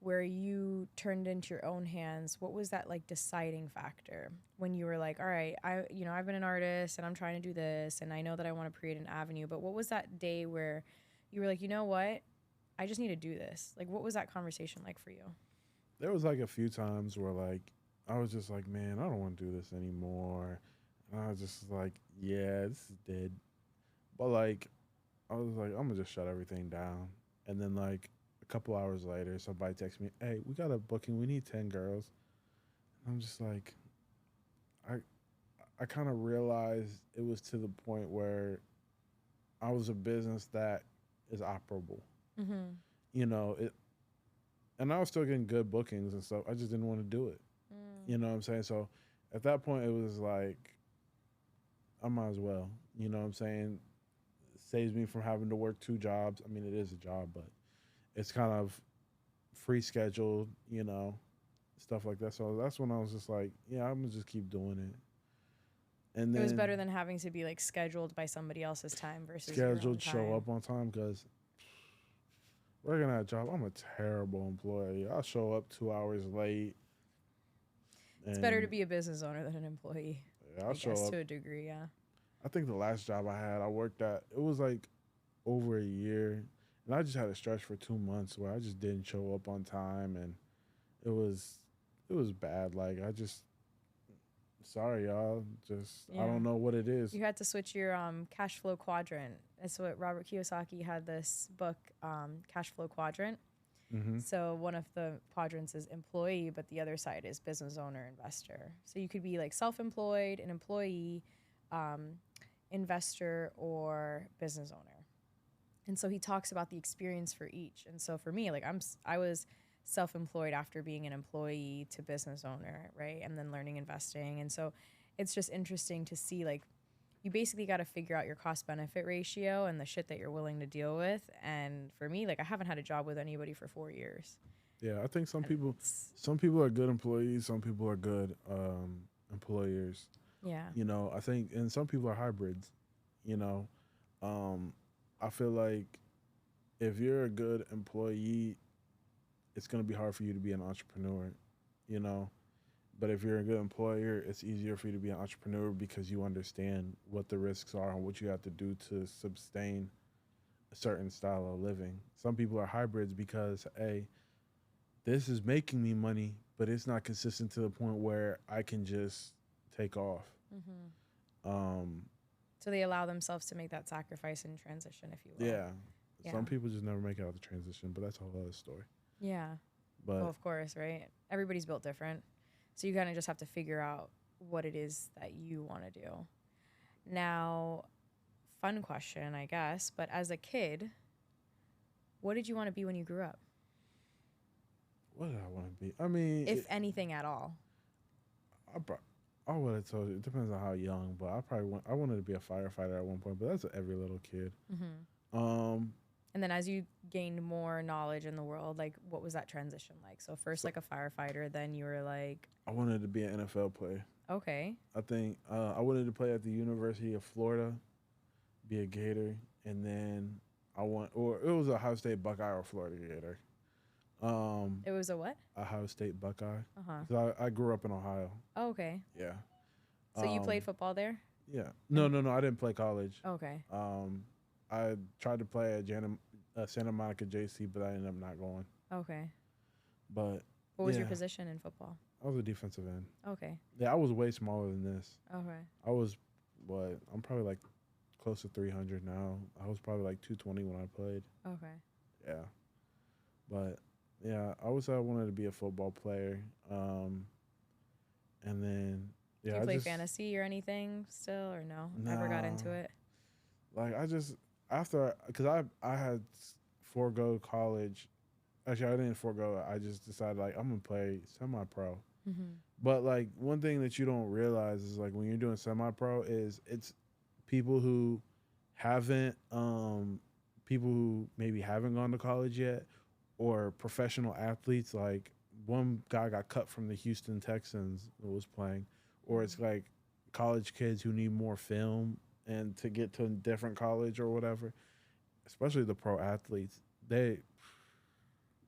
where you turned into your own hands, what was that like deciding factor when you were like, all right, I've been an artist and I'm trying to do this, and I know that I want to create an avenue, but what was that day where you were like, you know what, I just need to do this? Like, what was that conversation like for you? There was like a few times where like I was just like, man, I don't want to do this anymore. And I was just like, yeah, this is dead. But like I was like, I'm gonna just shut everything down. And then like a couple hours later, somebody texts me, hey, we got a booking. We need 10 girls. And I'm just like, I I kind of realized it was to the point where I was a business that is operable. Mm-hmm. It, and I was still getting good bookings and stuff. I just didn't want to do it. Mm. You know what I'm saying? So at that point, it was like, I might as well. You know what I'm saying? It saves me from having to work two jobs. I mean, it is a job, but it's kind of free scheduled, stuff like that. So that's when I was just like, yeah, I'm going to just keep doing it. And It was then better than having to be like scheduled by somebody else's time versus your own scheduled, show time. up on time because working at a job, I'm a terrible employee. I'll show up 2 hours late It's better to and be a business owner than an employee, yeah, I'll I show guess, up. to a degree, yeah. I think the last job I had, I worked at, it was like over a year. And I just had a stretch for 2 months where I just didn't show up on time. it was it was bad. Like I just sorry y'all. Just I Yeah. don't know what it is. You had to switch your cash flow quadrant. That's what Robert Kiyosaki had this book, Cash Flow Quadrant. Mm-hmm. So one of the quadrants is employee, but the other side is business owner, investor. So you could be like self-employed, an employee, um, investor, or business owner. And so he talks about the experience for each. And so for me, like I was self-employed after being an employee to business owner, right? And then learning investing. And so it's just interesting to see like you basically got to figure out your cost benefit ratio and the shit that you're willing to deal with. And for me, like I haven't had a job with anybody for 4 years. Yeah, I think And some people are good employees, some people are good employers. yeah. You know, I think, and some people are hybrids. You know, um, I feel like if you're a good employee, it's going to be hard for you to be an entrepreneur. You know, but if you're a good employer, it's easier for you to be an entrepreneur because you understand what the risks are and what you have to do to sustain a certain style of living. Some people are hybrids because, hey, this is making me money, but it's not consistent to the point where I can just take off. Mm-hmm. Um, So they allow themselves to make that sacrifice and transition, if you will. yeah, Yeah. some people just never make it out of the transition, but that's a whole other story. Yeah. But Well, of course, right? Everybody's built different. So you kind of just have to figure out what it is that you want to do. Now, fun question, I guess, but as a kid, what did you want to be when you grew up? what did I want to be? I mean, If anything at all. I, pro- I would have told you. It depends on how young, but I wanted to be a firefighter at one point, but that's every little kid. Mm-hmm. Um, And then as you gained more knowledge in the world, like what was that transition like? So first so like a firefighter, then you were like, I wanted to be an NFL player. okay. I think I wanted to play at the University of Florida, be a Gator, and then or it was a Ohio State Buckeye or Florida Gator. It was a what? Ohio State Buckeye. Uh-huh. 'Cause I grew up in Ohio. Oh, okay. Yeah. So you played Um, football there? yeah. No. I didn't play college. Okay. I tried to play at Santa Monica JC, but I ended up not going. Okay. But What was your yeah, position in football? I was a defensive end. Okay. Yeah, I was way smaller than this. Okay. I was I'm probably like close to 300 now. I was probably like 220 when I played. Okay. Yeah. But yeah, I always said I wanted to be a football player. And then Do yeah, you I play just fantasy or anything still or no? Never got into nah. it. Like I just after because I had forego college. Actually, I didn't forego it. I just decided like I'm gonna play semi-pro. Mm-hmm. But like one thing that you don't realize is like when you're doing semi-pro is it's people who haven't people who maybe haven't gone to college yet or professional athletes like one guy got cut from the Houston Texans that was playing or it's like college kids who need more film and to get to a different college or whatever, especially the pro athletes. They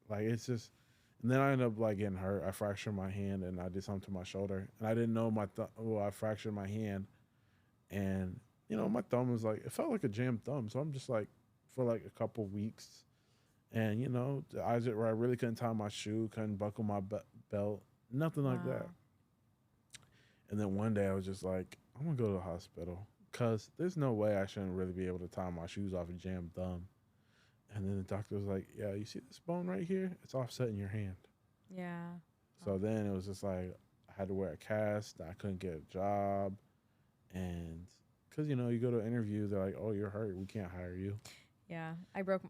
like it's just and then I ended up like getting hurt. I fractured my hand and I did something to my shoulder and I didn't know I fractured my hand and you know my thumb was like it felt like a jammed thumb. So I'm just like for like a couple weeks and you know I really couldn't tie my shoe, couldn't buckle my belt, nothing like that. Wow. And then one day I was just like I'm gonna go to the hospital because there's no way I shouldn't really be able to tie my shoes off a jammed thumb. And then the doctor was like, yeah, you see this bone right here? It's offset in your hand. Yeah. So then it was just like I had to wear a cast. I couldn't get a job. And because, you know, you go to an interview, they're like, oh, you're hurt. We can't hire you. Yeah. I broke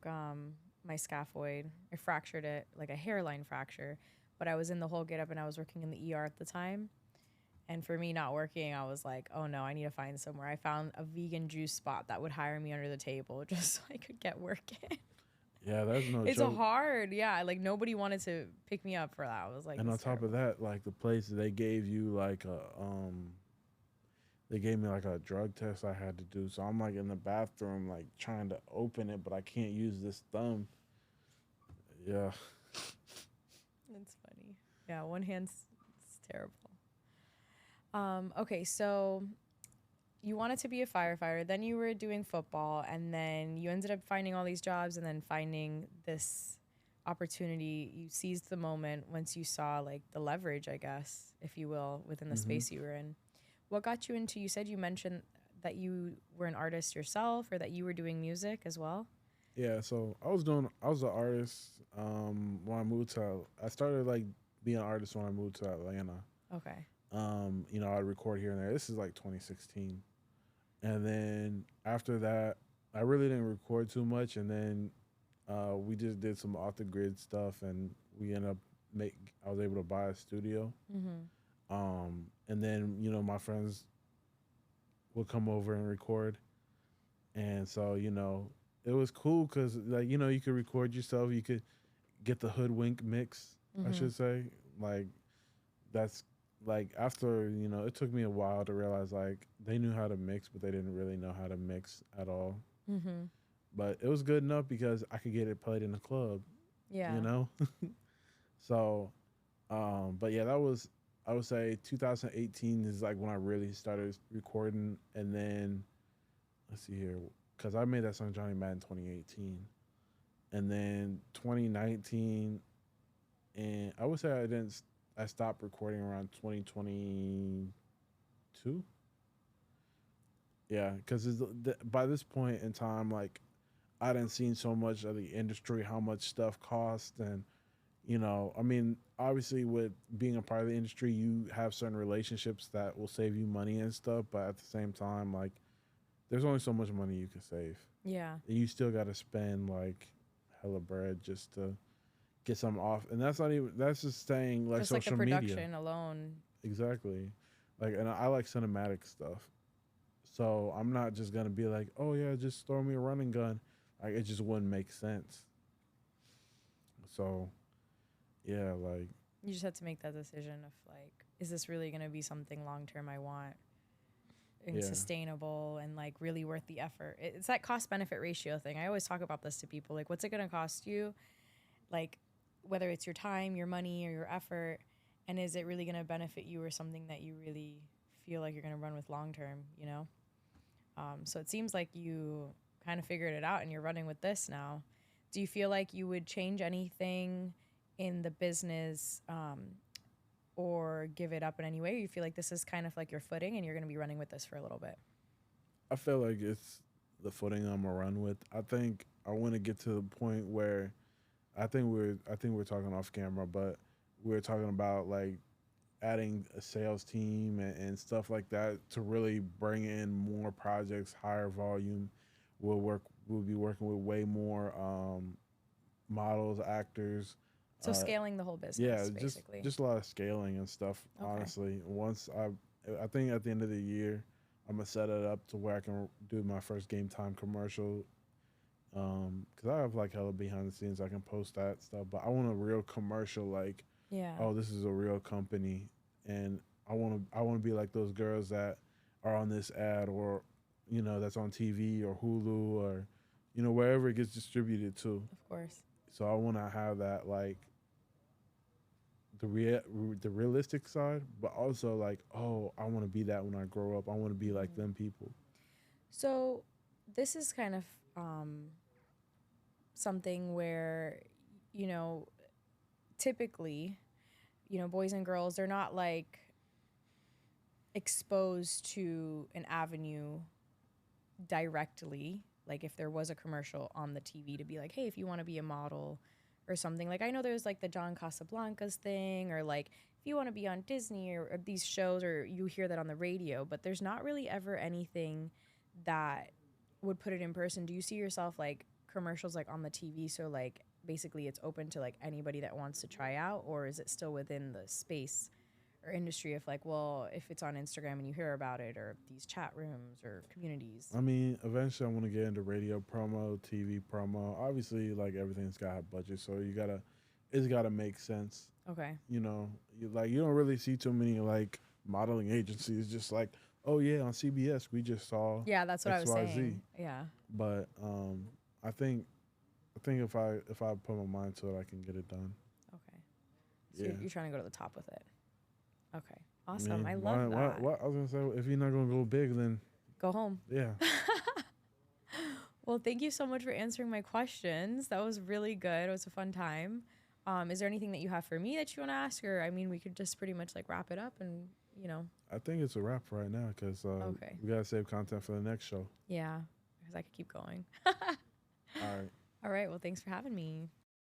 my scaphoid. I fractured it, like a hairline fracture. But I was in the whole get up and I was working in the ER at the time. And for me not working, I was like, oh no, I need to find somewhere. I found a vegan juice spot that would hire me under the table just so I could get work in. Yeah, that's no It's joke. hard. Yeah. Like nobody wanted to pick me up for that. I was like, And on it's top of terrible. that, like the place they gave you like they gave me like a drug test I had to do. So I'm like in the bathroom like trying to open it, but I can't use this thumb. Yeah. It's funny. Yeah, one hand's it's terrible. Okay, so you wanted to be a firefighter, then you were doing football, and then you ended up finding all these jobs and then finding this opportunity, you seized the moment once you saw like the leverage, I guess, if you will, within the Hmm. space you were in. What got you into, you said you mentioned that you were an artist yourself or that you were doing music as well? Yeah, so I was an artist when I moved to, I started like being an artist when I moved to Atlanta. Okay. You know, I record here and there. This is like 2016. And then after that, I really didn't record too much. And then we just did some off the grid stuff, and we ended up make. I was able to buy a studio. Mm-hmm. And then you know my friends would come over and record, and so you know it was cool because like you know you could record yourself, you could get the hoodwink mix, I Mm-hmm. should say. Like that's like after you know it took me a while to realize like they knew how to mix, but they didn't really know how to mix at all. Mm-hmm. But it was good enough because I could get it played in the club, you Yeah. know. So, but yeah, that was I would say 2018 is like when I really started recording, and then let's see here, because I made that song Johnny Madd in 2018, and then 2019, and I would say I didn't. I stopped recording around 2022. Yeah, because by this point in time, like I didn't seen so much of the industry, how much stuff costs, and you know, I mean, obviously with being a part of the industry, you have certain relationships that will save you money and stuff, but at the same time, like there's only so much money you can save. Yeah. And you still got to spend like hella bread just to get something off, and that's not even that's just saying like Just like the social media. production alone. Exactly. Like, and I like cinematic stuff. So I'm not just gonna be like, oh yeah, just throw me a running gun. Like it just wouldn't make sense. So yeah, like You just had to make that decision of like, is this really going to be something long term I want and yeah, sustainable and like really worth the effort? It's that cost benefit ratio thing. I always talk about this to people. Like, what's it going to cost you? Like, whether it's your time, your money, or your effort, and is it really going to benefit you or something that you really feel like you're going to run with long term, you know? So it seems like you kind of figured it out and you're running with this now. Do you feel like you would change anything in the business or give it up in any way? Or you feel like this is kind of like your footing and you're going to be running with this for a little bit? I feel like it's the footing I'm gonna run with. I think I want to get to the point where I think we're talking off camera, but we're talking about like adding a sales team and stuff like that to really bring in more projects, higher volume. We'll be working with way more models, actors. So Uh, scaling the whole yeah, business, basically. just a lot of scaling and stuff. Okay. Honestly, I think at the end of the year, I'm gonna set it up to where I can do my first game time commercial. Cause I have like hella behind the scenes, I can post that stuff. But I want a real commercial, like, Yeah. oh, this is a real company, and I want to be like those girls that are on this ad, or you know, that's on TV or Hulu or you know wherever it gets distributed to. Of course. So I want to have that like the realistic side, but also like, oh, I want to be that when I grow up. I want to be like Hmm. them people. So this is kind of something where, you know, typically, you know, boys and girls, they're not like exposed to an avenue directly. Like if there was a commercial on the TV to be like, hey, if you want to be a model or something. Like I know there's like the John Casablancas thing, or like if you want to be on Disney or these shows, or you hear that on the radio, but there's not really ever anything that would put it in person. Do you see yourself like commercials like on the TV? So like basically it's open to like anybody that wants to try out, or is it still within the space or industry of like, well, if it's on Instagram and you hear about it, or these chat rooms or communities? I mean, eventually I want to get into radio promo, TV promo. Obviously, like everything's got a budget, so it's gotta make sense. Okay. You know, you don't really see too many like modeling agencies just like, oh yeah, on CBS we just saw Yeah, that's what I X was Y Z. saying. Yeah. But I think if I put my mind to it, I can get it done. Okay. So Yeah. you're trying to go to the top with it. Okay. I Awesome. mean, I love that. I was gonna say, if you're not gonna go big, then Go home. yeah. Well, thank you so much for answering my questions. That was really good. It was a fun time. Is there anything that you have for me that you want to ask, or I mean, we could just pretty much like wrap it up and you know. I think it's a wrap for right now because Okay. we gotta save content for the next show. Yeah, because I could keep going. All right. All right. Well, thanks for having me.